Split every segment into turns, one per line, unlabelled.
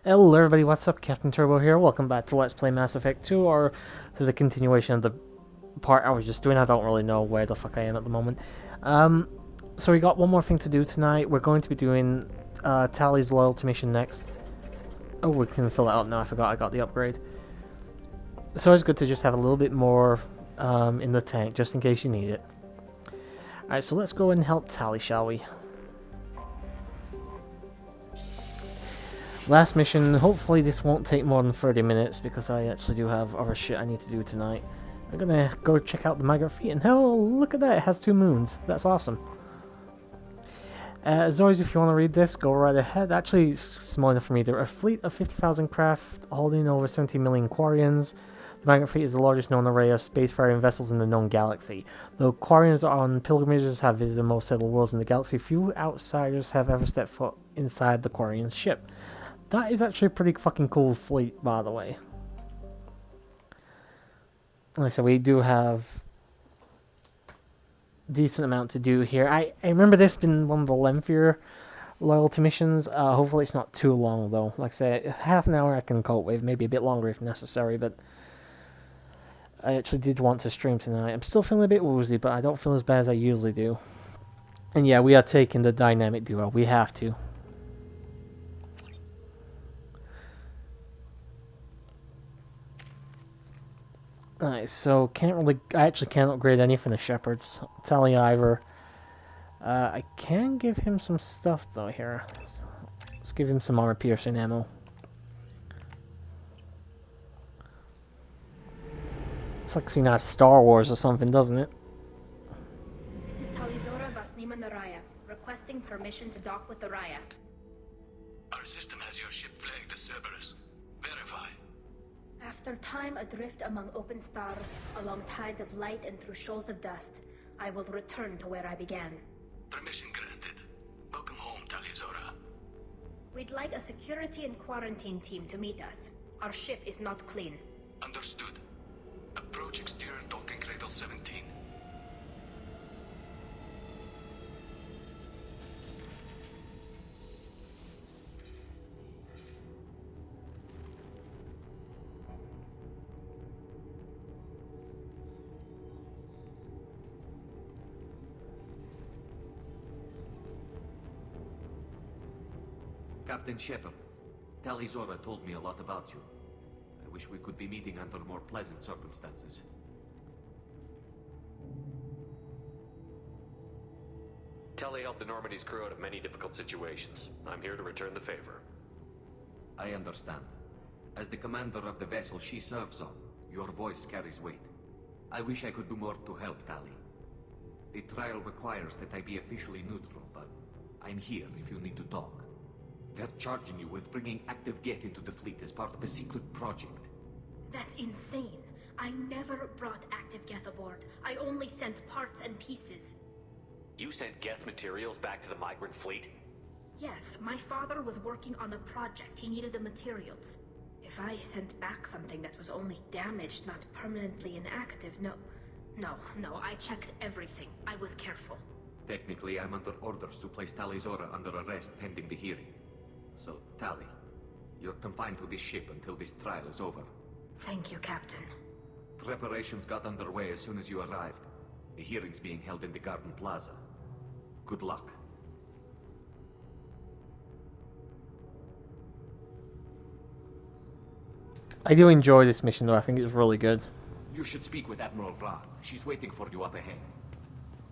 Hello everybody, what's up? Captain Turbo here. Welcome back to Let's Play Mass Effect 2, or to the continuation of the part I was just doing. I don't really know where the fuck I am at the moment. So we got one more thing to do tonight. We're going to be doing Tally's loyalty mission next. Oh, we can fill that up now. I forgot I got the upgrade. So it's good to just have a little bit more in the tank, just in case you need it. Alright, so let's go and help Tally, shall we? Last mission, hopefully this won't take more than 30 minutes because I actually do have other shit I need to do tonight. I'm gonna go check out the migrant fleet, and hell, look at that, it has 2 moons. That's awesome. As always, if you want to read this, go right ahead. Actually, it's small enough for me. There are a fleet of 50,000 craft holding over 17 million Quarians. The migrant fleet is the largest known array of spacefaring vessels in the known galaxy. Though Quarians on pilgrimages have visited most settled worlds in the galaxy, few outsiders have ever stepped foot inside the Quarian's ship. That is actually a pretty fucking cool fleet, by the way. Like I said, we do have a decent amount to do here. I remember this being one of the lengthier loyalty missions. Hopefully it's not too long, though. Like I said, half an hour I can cope with, maybe a bit longer if necessary, but I actually did want to stream tonight. I'm still feeling a bit woozy, but I don't feel as bad as I usually do. And yeah, we are taking the dynamic duo. We have to. Alright, so I actually can't upgrade any from the Shepherds. Tally Ivor. I can give him some stuff though here. Let's give him some armor piercing ammo. It's like seeing out Star Wars or something, doesn't it?
This is Talizora Vasnima Naraya, requesting permission to dock with the Raya.
Our system has your ship flagged as Cerberus. Verify.
After time adrift among open stars, along tides of light and through shoals of dust, I will return to where I began.
Permission granted. Welcome home, Talizora.
We'd like a security and quarantine team to meet us. Our ship is not clean.
Understood. Approach exterior docking cradle 17.
Captain Shepard, Talizora told me a lot about you. I wish we could be meeting under more pleasant circumstances.
Tally helped the Normandy's crew out of many difficult situations. I'm here to return the favor.
I understand. As the commander of the vessel she serves on, your voice carries weight. I wish I could do more to help Tally. The trial requires that I be officially neutral, but I'm here if you need to talk. They're charging you with bringing active Geth into the fleet as part of a secret project.
That's insane. I never brought active Geth aboard. I only sent parts and pieces.
You sent Geth materials back to the migrant fleet?
Yes, my father was working on a project. He needed the materials. If I sent back something that was only damaged, not permanently inactive, no, I checked everything. I was careful.
Technically, I'm under orders to place Talizora under arrest pending the hearing. So, Tally, you're confined to this ship until this trial is over.
Thank you, Captain.
Preparations got underway as soon as you arrived. The hearing's being held in the Garden Plaza. Good luck.
I do enjoy this mission though, I think it's really good.
You should speak with Admiral Ran. She's waiting for you up ahead.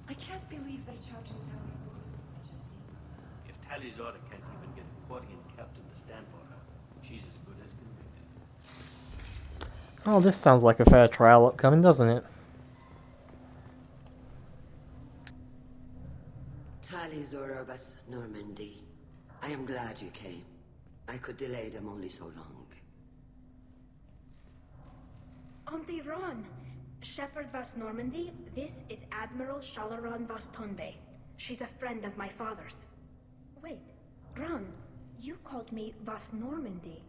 I can't believe they're charging Talizora with such a thing.
If Talizora can't even get a Quarian captain to stand for her, she's as good as convicted.
Oh, this sounds like a fair trial upcoming, doesn't it?
Talizora Vas Normandy. I am glad you came. I could delay them only so long.
Auntie Ron! Shepard Vas Normandy, this is Admiral Shalaran Vas Tonbe. She's a friend of my father's. Wait, Ron, you called me Vas Normandy.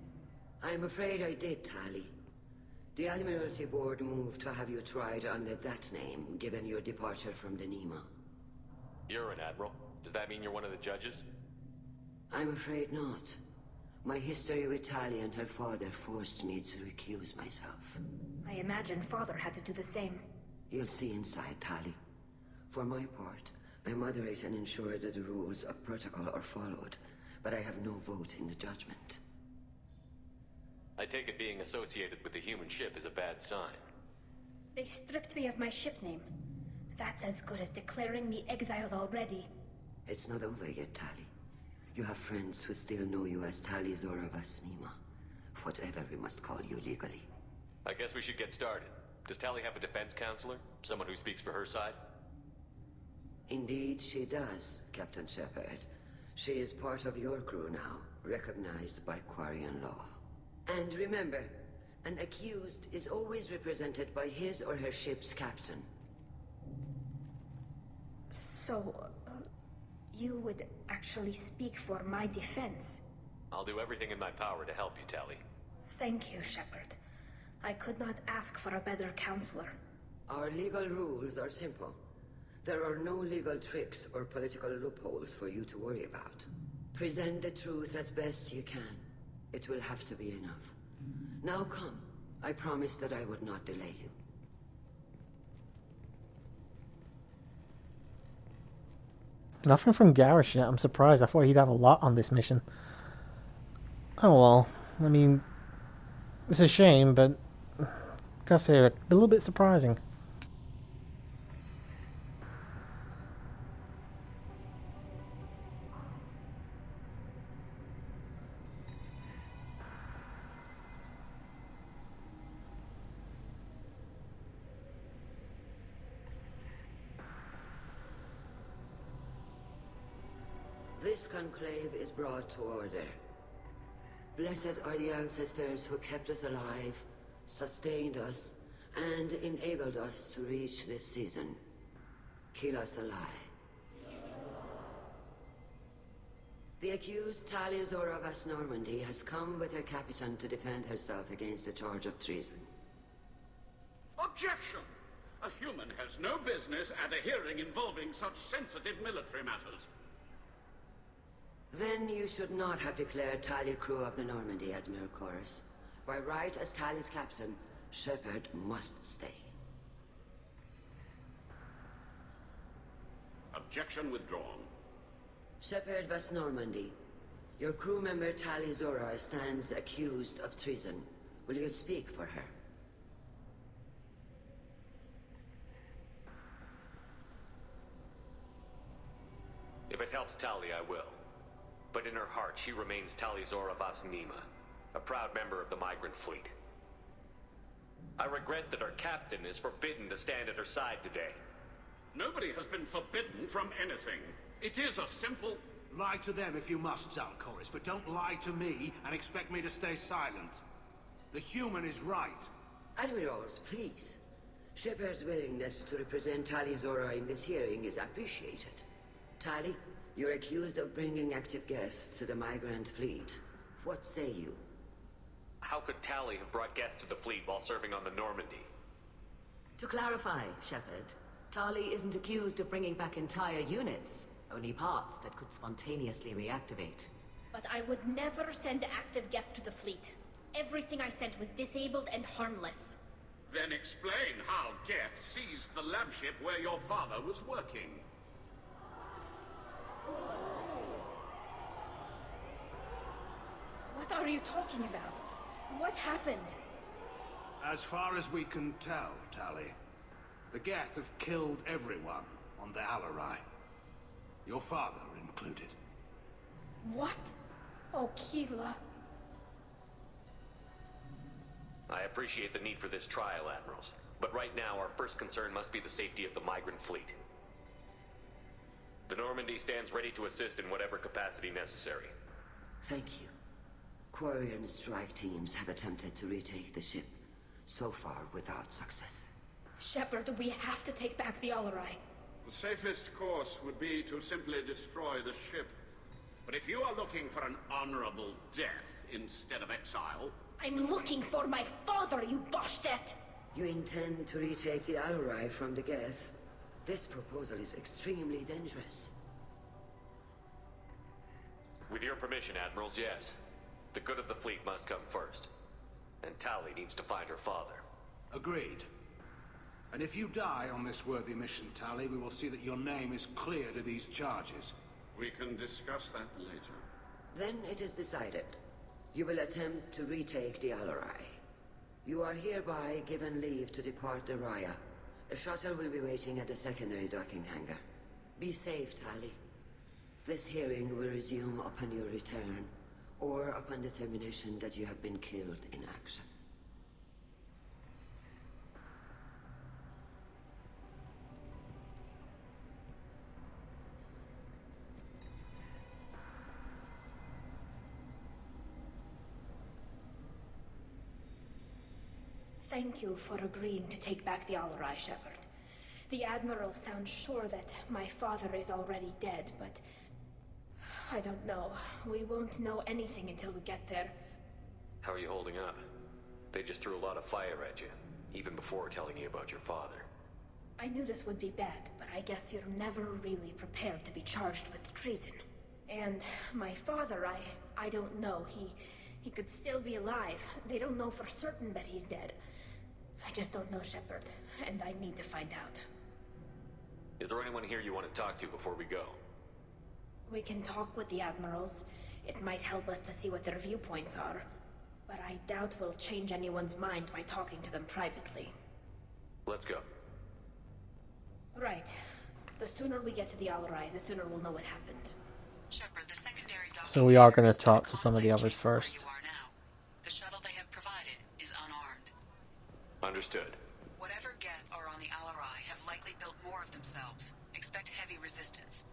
I'm afraid I did, Tally. The Admiralty Board moved to have you tried under that name, given your departure from the Nima.
You're an admiral. Does that mean you're one of the judges?
I'm afraid not. My history with Tali and her father forced me to recuse myself.
I imagine Father had to do the same.
You'll see inside, Tali. For my part, I moderate and ensure that the rules of protocol are followed, but I have no vote in the judgment.
I take it being associated with the human ship is a bad sign.
They stripped me of my ship name. That's as good as declaring me exiled already.
It's not over yet, Tali. You have friends who still know you as Tali Zora Vasnima. Whatever we must call you legally.
I guess we should get started. Does Tali have a defense counselor? Someone who speaks for her side?
Indeed, she does, Captain Shepard. She is part of your crew now, recognized by Quarian law. And remember, an accused is always represented by his or her ship's captain.
So, you would actually speak for my defense?
I'll do everything in my power to help you, Tali.
Thank you, Shepard. I could not ask for a better counselor.
Our legal rules are simple. There are no legal tricks or political loopholes for you to worry about. Present the truth as best you can. It will have to be enough. Now come. I promised that I would not delay you.
Nothing from Garrish yet. I'm surprised. I thought he'd have a lot on this mission. Oh well. I mean, it's a shame, but gotta say, a little bit surprising.
This conclave is brought to order. Blessed are the ancestors who kept us alive, sustained us, and enabled us to reach this season. Keep us alive. The accused Tali Zora Vas Normandy has come with her captain to defend herself against a charge of treason.
Objection! A human has no business at a hearing involving such sensitive military matters.
Then you should not have declared Tali crew of the Normandy, Admiral Chorus. By right as Tali's captain, Shepard must stay.
Objection withdrawn.
Shepard Vas Normandy, your crew member Tali Zora stands accused of treason. Will you speak for her?
If it helps Tali, I will. But in her heart, she remains Tali Zora Vas Nima, a proud member of the migrant fleet. I regret that our captain is forbidden to stand at her side today.
Nobody has been forbidden from anything. It is a simple...
Lie to them if you must, Zalcoris, but don't lie to me and expect me to stay silent. The human is right.
Admirals, please. Shepard's willingness to represent Tali Zora in this hearing is appreciated. Tali, you're accused of bringing active guests to the migrant fleet. What say you?
How could Tali have brought Geth to the fleet while serving on the Normandy?
To clarify, Shepard, Tali isn't accused of bringing back entire units, only parts that could spontaneously reactivate.
But I would never send active Geth to the fleet. Everything I sent was disabled and harmless.
Then explain how Geth seized the lab ship where your father was working.
What are you talking about? What happened?
As far as we can tell, Tali, the Geth have killed everyone on the Alarai. Your father included.
What? Oh, Keela.
I appreciate the need for this trial, Admirals. But right now, our first concern must be the safety of the migrant fleet. The Normandy stands ready to assist in whatever capacity necessary.
Thank you. Quarian strike teams have attempted to retake the ship, so far without success.
Shepard, we have to take back the Alarai.
The safest course would be to simply destroy the ship. But if you are looking for an honorable death instead of exile...
I'm looking for my father, you Boshtet!
You intend to retake the Alarai from the Geth? This proposal is extremely dangerous.
With your permission, Admirals, yes. The good of the fleet must come first. And Tali needs to find her father.
Agreed. And if you die on this worthy mission, Tali, we will see that your name is cleared of these charges.
We can discuss that later.
Then it is decided. You will attempt to retake the Alarai. You are hereby given leave to depart the Raya. A shuttle will be waiting at the secondary docking hangar. Be safe, Tali. This hearing will resume upon your return, or upon determination that you have been killed in action.
Thank you for agreeing to take back the Alarai, Shepard. The Admiral sounds sure that my father is already dead, but... I don't know. We won't know anything until we get there.
How are you holding up? They just threw a lot of fire at you, even before telling you about your father.
I knew this would be bad, but I guess you're never really prepared to be charged with treason. And my father, I don't know. He could still be alive. They don't know for certain that he's dead. I just don't know, Shepard, and I need to find out.
Is there anyone here you want to talk to before we go?
We can talk with the Admirals. It might help us to see what their viewpoints are. But I doubt we'll change anyone's mind by talking to them privately.
Let's go.
Right. The sooner we get to the Alarai, the sooner we'll know what happened.
Shepard, the secondary docking
So we are
hangar
going
is
to
to
talk
the
to some of the
conclave
others
chamber where
first.
you are now. The shuttle they have provided is unarmed.
Understood.
Whatever Geth are on the Alarai have likely built more of themselves. Expect heavy resistance.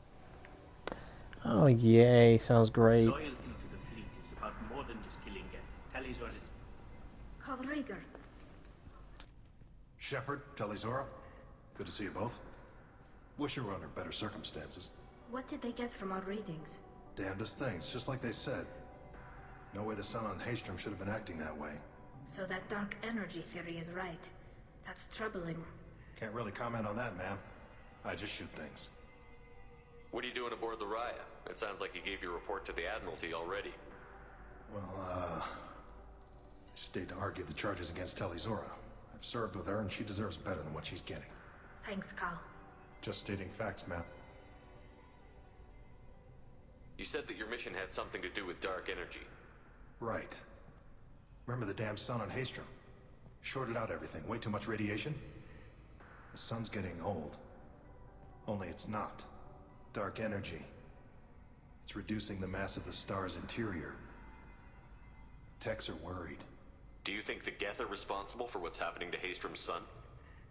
Oh yay, sounds great.
Loyalty to the fleet is about more than just killing Geth. Tali's orders.
Call Rieger.
Shepard, Talizora, good to see you both. Wish you were under better circumstances.
What did they get from our readings?
Damnedest things, just like they said. No way the sun on Haystrom should have been acting that way.
So that dark energy theory is right. That's troubling.
Can't really comment on that, ma'am. I just shoot things.
What are you doing aboard the Raya? It sounds like you gave your report to the Admiralty already.
Well, I stayed to argue the charges against Talizora. I've served with her and she deserves better than what she's getting.
Thanks, Cal.
Just stating facts, ma'am.
You said that your mission had something to do with dark energy.
Right. Remember the damn sun on Haystrom? Shorted out everything. Way too much radiation? The sun's getting old. Only it's not. Dark energy. It's reducing the mass of the star's interior. Techs are worried.
Do you think the Geth are responsible for what's happening to Haystrom's sun?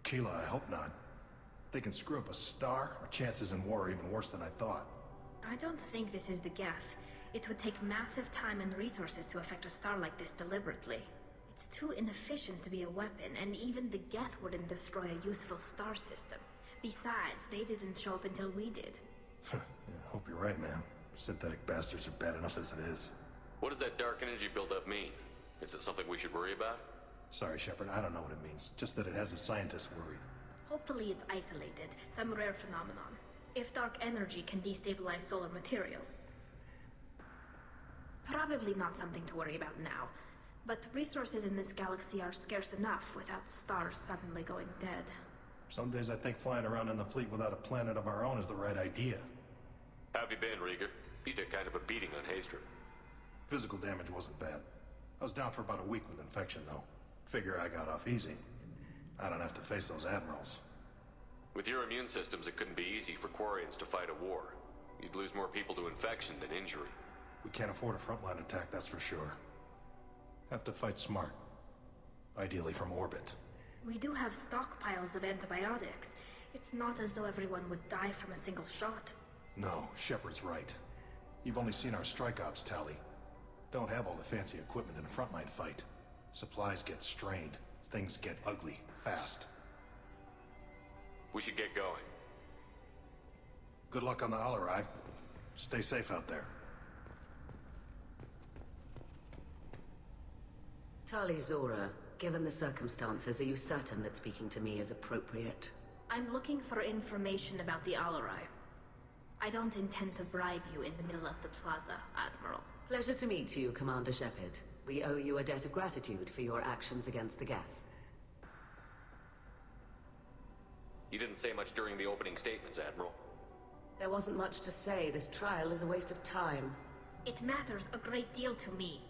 Keela, I hope not. They can screw up a star, our chances in war are even worse than I thought.
I don't think this is the Geth. It would take massive time and resources to affect a star like this deliberately. It's too inefficient to be a weapon, and even the Geth wouldn't destroy a useful star system. Besides, they didn't show up until we did.
Yeah, hope you're right, man. Synthetic bastards are bad enough as it is.
What does that dark energy buildup mean? Is it something we should worry about?
Sorry, Shepard, I don't know what it means. Just that it has the scientists worried.
Hopefully it's isolated, some rare phenomenon. If dark energy can destabilize solar material. Probably not something to worry about now. But resources in this galaxy are scarce enough without stars suddenly going dead.
Some days I think flying around in the fleet without a planet of our own is the right idea.
How have you been, Rieger? You took kind of a beating on Haystrom.
Physical damage wasn't bad. I was down for about a week with infection, though. Figure I got off easy. I don't have to face those admirals.
With your immune systems, it couldn't be easy for Quarians to fight a war. You'd lose more people to infection than injury.
We can't afford a frontline attack, that's for sure. Have to fight smart. Ideally from orbit.
We do have stockpiles of antibiotics. It's not as though everyone would die from a single shot.
No, Shepard's right. You've only seen our strike ops tally. Don't have all the fancy equipment in a frontline fight. Supplies get strained. Things get ugly, fast.
We should get going.
Good luck on the Alarai. Stay safe out there.
Talizora, given the circumstances, are you certain that speaking to me is appropriate?
I'm looking for information about the Alarai. I don't intend to bribe you in the middle of the plaza, Admiral.
Pleasure to meet you, Commander Shepard. We owe you a debt of gratitude for your actions against the Geth.
You didn't say much during the opening statements, Admiral.
There wasn't much to say. This trial is a waste of time.
It matters a great deal to me.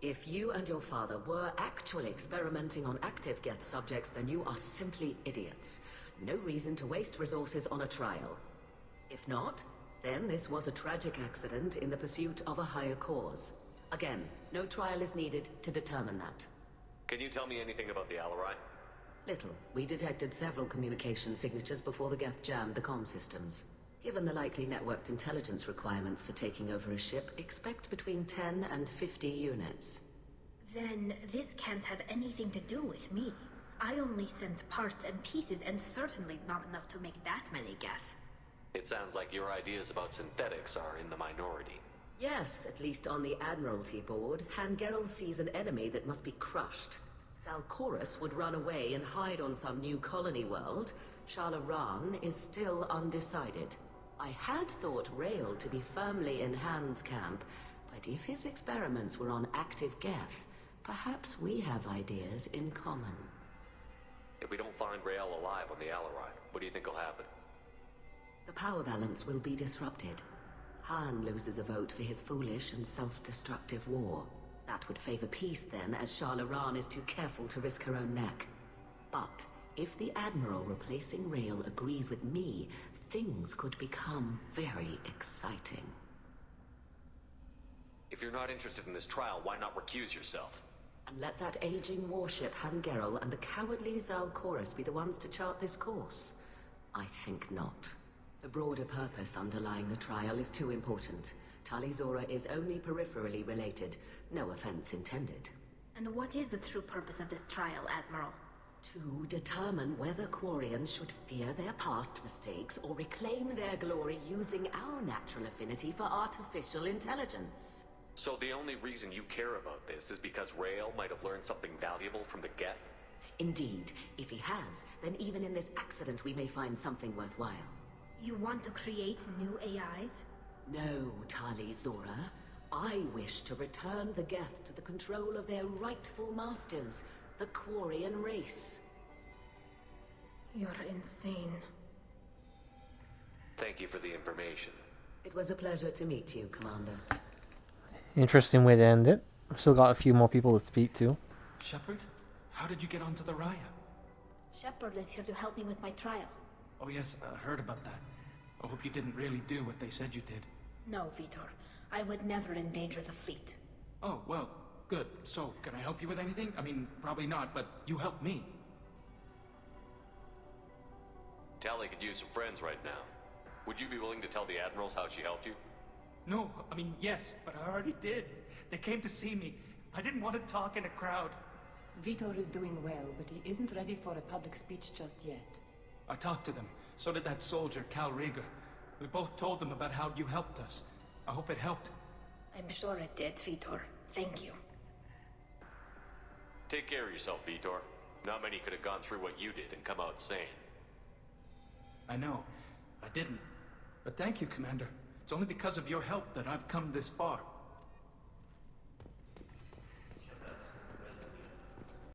If you and your father were actually experimenting on active Geth subjects, then you are simply idiots. No reason to waste resources on a trial. If not, then this was a tragic accident in the pursuit of a higher cause. Again, no trial is needed to determine that.
Can you tell me anything about the Alarai?
Little. We detected several communication signatures before the Geth jammed the comm systems. Given the likely networked intelligence requirements for taking over a ship, expect between 10 and 50 units.
Then this can't have anything to do with me. I only sent parts and pieces, and certainly not enough to make that many Geth.
It sounds like your ideas about synthetics are in the minority.
Yes, at least on the Admiralty board, Hangerel sees an enemy that must be crushed. Zalcorus would run away and hide on some new colony world. Shalaran is still undecided. I had thought Rail to be firmly in Han's camp, but if his experiments were on active Geth, perhaps we have ideas in common.
If we don't find Rael alive on the Alarai, what do you think will happen?
The power balance will be disrupted. Han loses a vote for his foolish and self-destructive war. That would favor peace then, as Shalaran is too careful to risk her own neck. But if the Admiral replacing Rail agrees with me, things could become very exciting.
If you're not interested in this trial, why not recuse yourself?
And let that aging warship Hangerel and the cowardly Zalcorus be the ones to chart this course? I think not. The broader purpose underlying the trial is too important. Tali Zora is only peripherally related. No offense intended.
And what is the true purpose of this trial, Admiral?
To determine whether Quarians should fear their past mistakes or reclaim their glory using our natural affinity for artificial intelligence.
So the only reason you care about this is because Rael might have learned something valuable from the Geth?
Indeed. If he has, then even in this accident we may find something worthwhile.
You want to create new AIs?
No, Tali Zora. I wish to return the Geth to the control of their rightful masters, the Quarian race.
You're insane.
Thank you for the information.
It was a pleasure to meet you, Commander.
Interesting way to end it. Still got a few more people to speak to.
Shepard? How did you get onto the Raya?
Shepard is here to help me with my trial.
Oh yes, I heard about that. I hope you didn't really do what they said you did.
No, Vitor. I would never endanger the fleet.
Oh, well, good. So, can I help you with anything? I mean, probably not, but you helped me.
Tali could use some friends right now. Would you be willing to tell the Admirals how she helped you?
No, I mean, yes, but I already did. They came to see me. I didn't want to talk in a crowd.
Vitor is doing well, but he isn't ready for a public speech just yet.
I talked to them. So did that soldier, Cal Rieger. We both told them about how you helped us. I hope it helped.
I'm sure it did, Vitor. Thank you.
Take care of yourself, Vitor. Not many could have gone through what you did and come out sane.
I know. I didn't. But thank you, Commander. It's only because of your help that I've come this far.